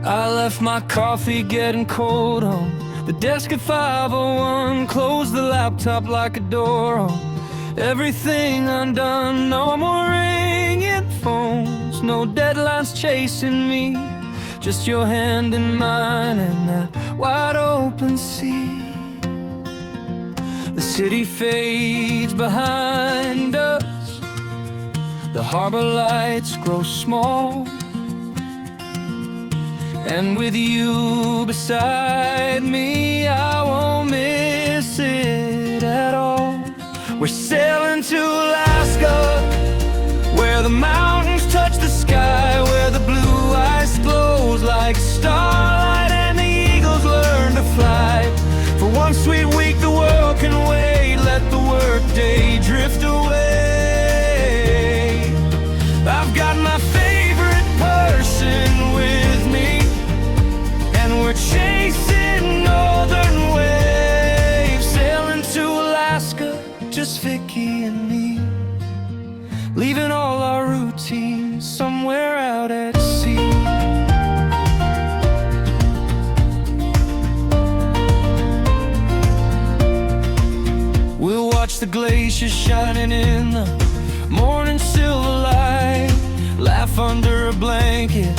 I left my coffee getting cold on the desk at 5:01. Closed the laptop like a door on. Everything undone, no more ringing phones, no deadlines chasing me. Just your hand in mine and that wide open sea. The city fades behind us, the harbor lights grow small, and with you beside me, I won't miss it at all. We're sailing to Alaska, where the mountains touch the sky, where the blue ice glows like starlight and the eagles learn to fly. For one sweet week the world can wait, let the workday drift away. I've got my favorite person with me, and we're chasing northern waves, sailing to Alaska, just Vicky and me, leaving all our routines somewhere out at sea. We'll watch the glaciers shining in the morning silver light, laugh under a blanket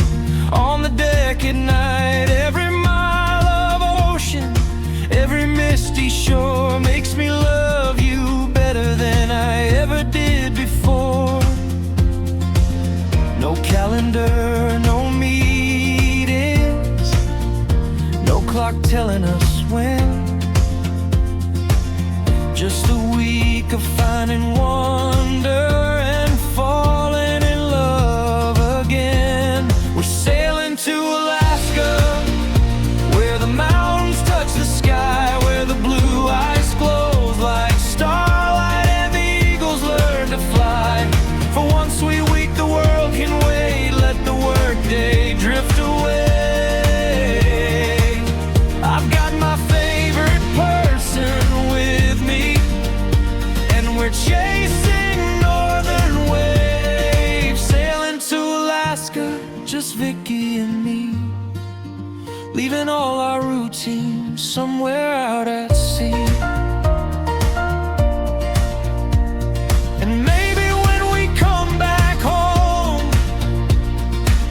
on the deck at night. Every mile of ocean, every misty shore makes me love you better than I ever did before. No calendar, no meetings, no clock telling us when. Just a week of finding wonder and falling in love again. We're sailing to Alaska, where the mountains touch the sky, where the blue ice glows like starlight and the eagles learn to fly. For one sweet week the world can wait, let the workday drift away. I've got my favorite person with me, and we're chasing northern waves, sailing to Alaska, just Vicky and me, leaving all our routines somewhere out at sea. And maybe when we come back home,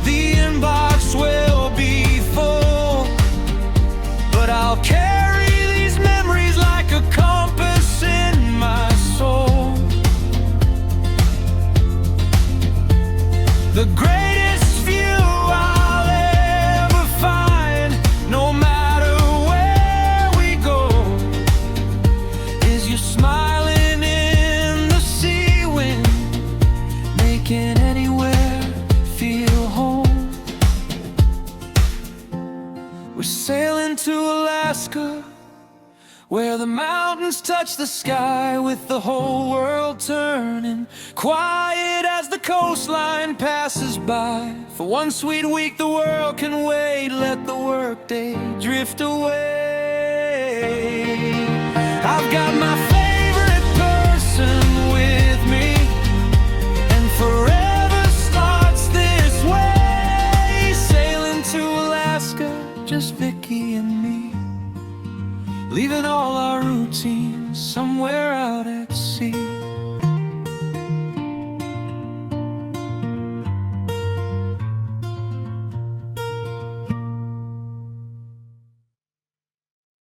the inbox will be full, but I'll carry these memories like a compass in my soul. The greatest view I'll ever find, no matter where we go, is you smiling in the sea wind, making anywhere feel home. We're sailing to Alaska, where the mountains touch the sky, with the whole world turning quiet as the coastline passes by. For one sweet week the world can wait, let the workday drift away. I've got my favorite person with me, and forever starts this way, sailing to Alaska, just Vicky and me, leaving all our routines somewhere out at sea.